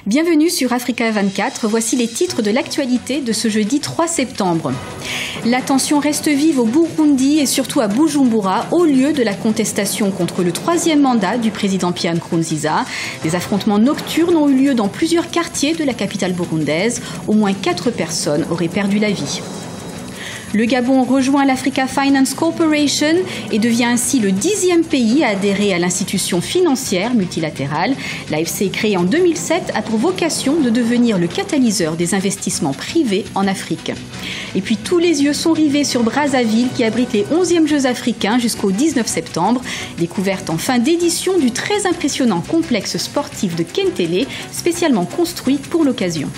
Bienvenue sur Africa 24, voici les titres de l'actualité de ce jeudi 3 septembre. La tension reste vive au Burundi et surtout à Bujumbura, au lieu de la contestation contre le troisième mandat du président Pierre Nkurunziza. Des affrontements nocturnes ont eu lieu dans plusieurs quartiers de la capitale burundaise. Au moins 4 personnes auraient perdu la vie. Le Gabon rejoint l'Africa Finance Corporation et devient ainsi le 10e pays à adhérer à l'institution financière multilatérale. L'AFC, créée en 2007, a pour vocation de devenir le catalyseur des investissements privés en Afrique. Et puis tous les yeux sont rivés sur Brazzaville qui abrite les 11e Jeux africains jusqu'au 19 septembre. Découverte en fin d'édition du très impressionnant complexe sportif de Kentele, spécialement construit pour l'occasion.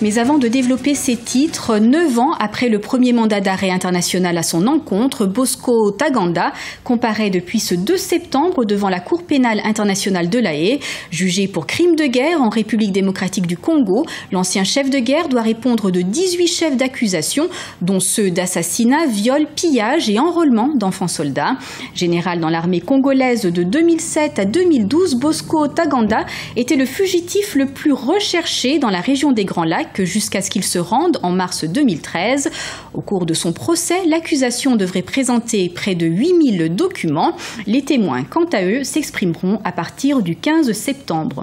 Mais avant de développer ces titres, 9 ans après le premier mandat d'arrêt international à son encontre, Bosco Ntaganda comparaît depuis ce 2 septembre devant la Cour pénale internationale de La Haye. Jugé pour crime de guerre en République démocratique du Congo, l'ancien chef de guerre doit répondre de 18 chefs d'accusation, dont ceux d'assassinat, viol, pillage et enrôlement d'enfants soldats. Général dans l'armée congolaise de 2007 à 2012, Bosco Ntaganda était le fugitif le plus recherché dans la région des Grands Lacs, jusqu'à ce qu'il se rende en mars 2013. Au cours de son procès, l'accusation devrait présenter près de 8000 documents. Les témoins, quant à eux, s'exprimeront à partir du 15 septembre.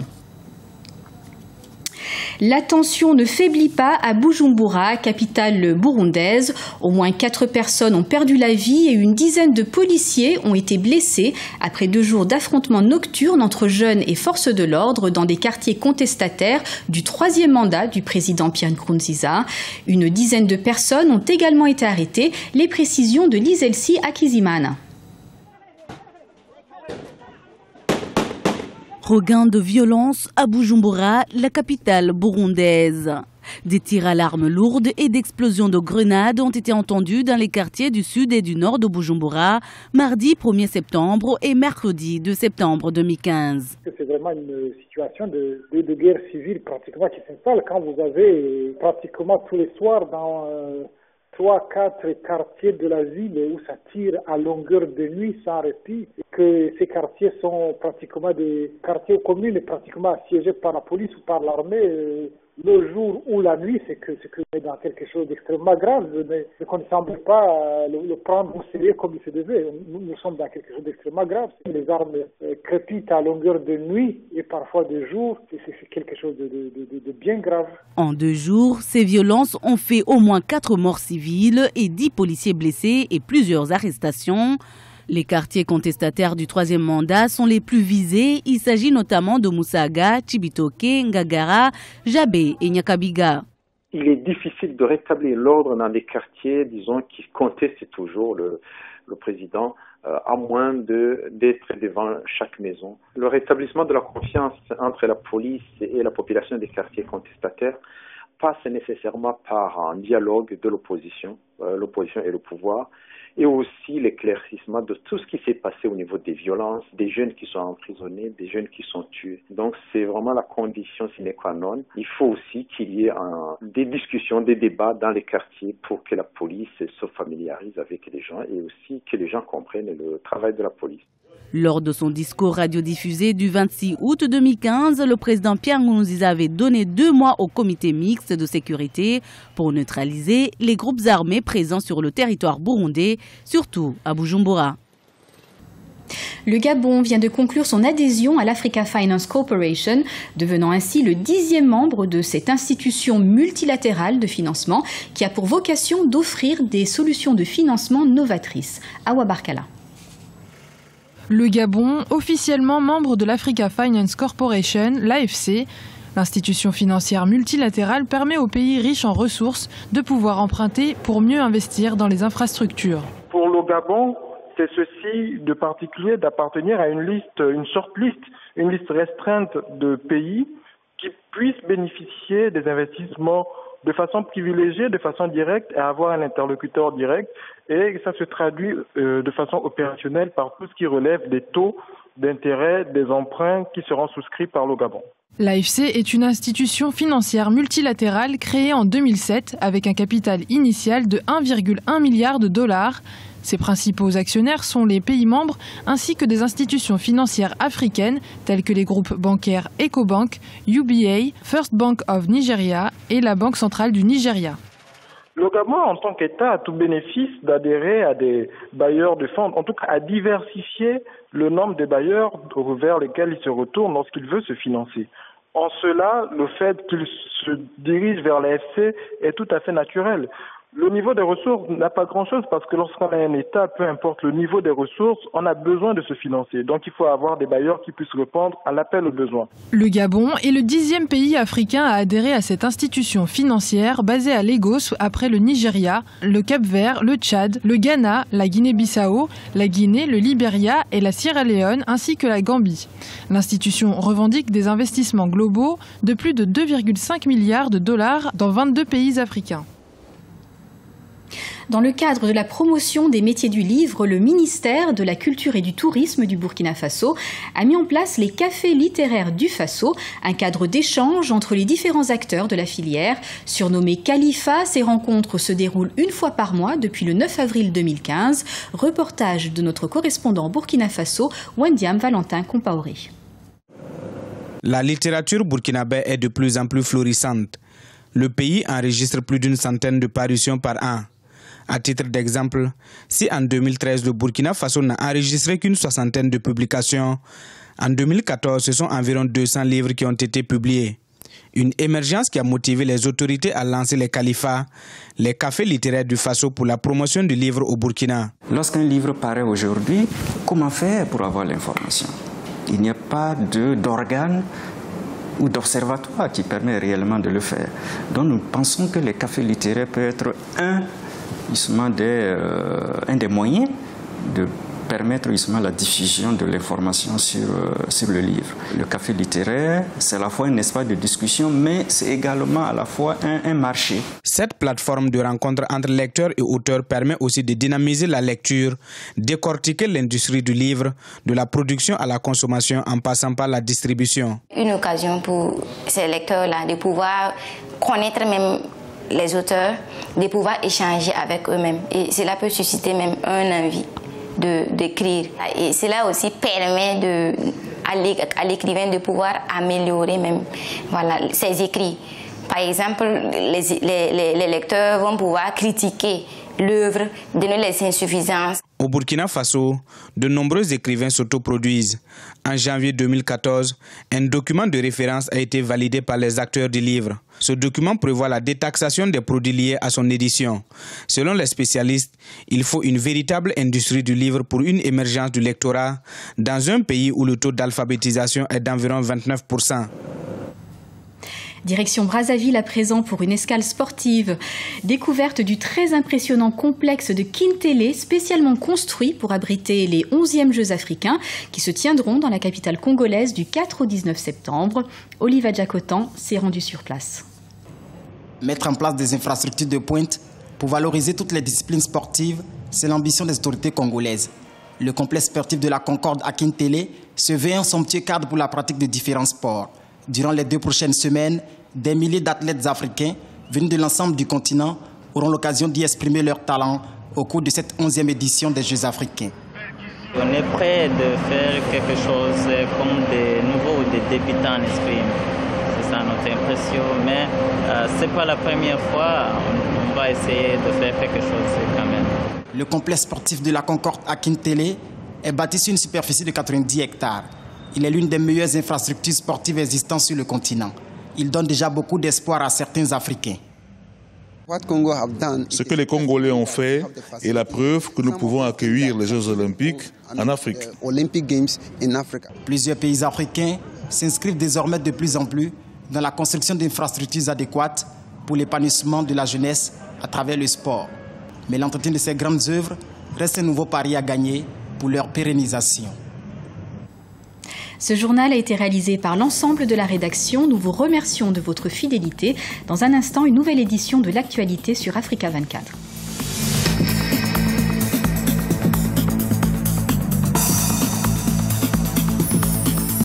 La tension ne faiblit pas à Bujumbura, capitale burundaise. Au moins 4 personnes ont perdu la vie et une dizaine de policiers ont été blessés après 2 jours d'affrontements nocturnes entre jeunes et forces de l'ordre dans des quartiers contestataires du troisième mandat du président Pierre Nkurunziza. Une dizaine de personnes ont également été arrêtées. Les précisions de Lizelsi Akizimana. Regain de violence à Bujumbura, la capitale burundaise. Des tirs à l'arme lourde et d'explosions de grenades ont été entendus dans les quartiers du sud et du nord de Bujumbura, mardi 1er septembre et mercredi 2 septembre 2015. C'est vraiment une situation de guerre civile pratiquement qui s'installe quand vous avez pratiquement tous les soirs dans 3-4 quartiers de la ville où ça tire à longueur de nuit sans répit, et que ces quartiers sont pratiquement des quartiers communes pratiquement assiégés par la police ou par l'armée, le jour ou la nuit, c'est que c'est dans quelque chose d'extrêmement grave, mais qu'on ne semble pas le prendre au sérieux comme il se devait. Nous sommes dans quelque chose d'extrêmement grave. Les armes crépitent à longueur de nuit et parfois de jour, c'est quelque chose de bien grave. En 2 jours, ces violences ont fait au moins 4 morts civiles et 10 policiers blessés et plusieurs arrestations. Les quartiers contestataires du troisième mandat sont les plus visés. Il s'agit notamment de Musaga, Chibitoke, Ngagara, Jabé et Nyakabiga. Il est difficile de rétablir l'ordre dans des quartiers, disons, qui contestent toujours le président, à moins d'être devant chaque maison. Le rétablissement de la confiance entre la police et la population des quartiers contestataires passe nécessairement par un dialogue de l'opposition et le pouvoir, et aussi l'éclaircissement de tout ce qui s'est passé au niveau des violences, des jeunes qui sont emprisonnés, des jeunes qui sont tués. Donc c'est vraiment la condition sine qua non. Il faut aussi qu'il y ait des discussions, des débats dans les quartiers pour que la police se familiarise avec les gens et aussi que les gens comprennent le travail de la police. Lors de son discours radiodiffusé du 26 août 2015, le président Pierre Nkurunziza avait donné 2 mois au comité mixte de sécurité pour neutraliser les groupes armés présents sur le territoire burundais, surtout à Bujumbura. Le Gabon vient de conclure son adhésion à l'Africa Finance Corporation, devenant ainsi le 10e membre de cette institution multilatérale de financement qui a pour vocation d'offrir des solutions de financement novatrices. Awa Barkala. Le Gabon, officiellement membre de l'Africa Finance Corporation, l'AFC, l'institution financière multilatérale permet aux pays riches en ressources de pouvoir emprunter pour mieux investir dans les infrastructures. Pour le Gabon, c'est ceci de particulier d'appartenir à une liste restreinte de pays qui puissent bénéficier des investissements de façon privilégiée, de façon directe, et avoir un interlocuteur direct. Et ça se traduit de façon opérationnelle par tout ce qui relève des taux d'intérêt des emprunts qui seront souscrits par le Gabon. L'AFC est une institution financière multilatérale créée en 2007 avec un capital initial de 1,1 milliard de dollars. Ses principaux actionnaires sont les pays membres ainsi que des institutions financières africaines telles que les groupes bancaires Ecobank, UBA, First Bank of Nigeria et la Banque centrale du Nigeria. Le Gabon, en tant qu'État, a tout bénéfice d'adhérer à des bailleurs de fonds, en tout cas à diversifier le nombre de bailleurs vers lesquels il se retourne lorsqu'il veut se financer. En cela, le fait qu'il se dirige vers l'AFC est tout à fait naturel. Le niveau des ressources n'a pas grand-chose parce que lorsqu'on a un État, peu importe le niveau des ressources, on a besoin de se financer. Donc il faut avoir des bailleurs qui puissent répondre à l'appel aux besoins. Le Gabon est le 10e pays africain à adhérer à cette institution financière basée à Lagos après le Nigeria, le Cap-Vert, le Tchad, le Ghana, la Guinée-Bissau, la Guinée, le Libéria et la Sierra Leone ainsi que la Gambie. L'institution revendique des investissements globaux de plus de 2,5 milliards de dollars dans 22 pays africains. Dans le cadre de la promotion des métiers du livre, le ministère de la Culture et du Tourisme du Burkina Faso a mis en place les cafés littéraires du Faso, un cadre d'échange entre les différents acteurs de la filière. Surnommé Khalifa, ces rencontres se déroulent une fois par mois depuis le 9 avril 2015. Reportage de notre correspondant Burkina Faso, Wendiam Valentin Compaoré. La littérature burkinabé est de plus en plus florissante. Le pays enregistre plus d'une centaine de parutions par an. À titre d'exemple, si en 2013 le Burkina Faso n'a enregistré qu'une soixantaine de publications, en 2014 ce sont environ 200 livres qui ont été publiés. Une émergence qui a motivé les autorités à lancer les califats, les cafés littéraires du Faso pour la promotion du livre au Burkina. Lorsqu'un livre paraît aujourd'hui, comment faire pour avoir l'information? Il n'y a pas d'organe ou d'observatoire qui permet réellement de le faire. Donc nous pensons que les cafés littéraires peuvent être un des moyens de permettre justement la diffusion de l'information sur le livre. Le café littéraire, c'est à la fois un espace de discussion, mais c'est également à la fois un marché. Cette plateforme de rencontre entre lecteurs et auteurs permet aussi de dynamiser la lecture, décortiquer l'industrie du livre, de la production à la consommation en passant par la distribution. Une occasion pour ces lecteurs-là de pouvoir connaître même les auteurs, de pouvoir échanger avec eux-mêmes. Et cela peut susciter même une envie d'écrire. Et cela aussi permet à l'écrivain de pouvoir améliorer même ses écrits. Par exemple, les lecteurs vont pouvoir critiquer l'œuvre, donner les insuffisances. Au Burkina Faso, de nombreux écrivains s'autoproduisent. En janvier 2014, un document de référence a été validé par les acteurs du livre. Ce document prévoit la détaxation des produits liés à son édition. Selon les spécialistes, il faut une véritable industrie du livre pour une émergence du lectorat dans un pays où le taux d'alphabétisation est d'environ 29%. Direction Brazzaville à présent pour une escale sportive. Découverte du très impressionnant complexe de Kintélé, spécialement construit pour abriter les 11e Jeux africains qui se tiendront dans la capitale congolaise du 4 au 19 septembre. Oliva Djakotan s'est rendu sur place. Mettre en place des infrastructures de pointe pour valoriser toutes les disciplines sportives, c'est l'ambition des autorités congolaises. Le complexe sportif de la Concorde à Kintélé se veut un somptueux cadre pour la pratique de différents sports. Durant les 2 prochaines semaines, des milliers d'athlètes africains venus de l'ensemble du continent auront l'occasion d'y exprimer leur talent au cours de cette 11e édition des Jeux africains. On est prêt de faire quelque chose comme des nouveaux ou des débutants en escrime. C'est ça notre impression, mais ce n'est pas la première fois. On va essayer de faire quelque chose quand même. Le complexe sportif de la Concorde à Kintélé est bâti sur une superficie de 90 hectares. Il est l'une des meilleures infrastructures sportives existantes sur le continent. Il donne déjà beaucoup d'espoir à certains Africains. Ce que les Congolais ont fait est la preuve que nous pouvons accueillir les Jeux olympiques en Afrique. Plusieurs pays africains s'inscrivent désormais de plus en plus dans la construction d'infrastructures adéquates pour l'épanouissement de la jeunesse à travers le sport. Mais l'entretien de ces grandes œuvres reste un nouveau pari à gagner pour leur pérennisation. Ce journal a été réalisé par l'ensemble de la rédaction. Nous vous remercions de votre fidélité. Dans un instant, une nouvelle édition de l'actualité sur Africa 24.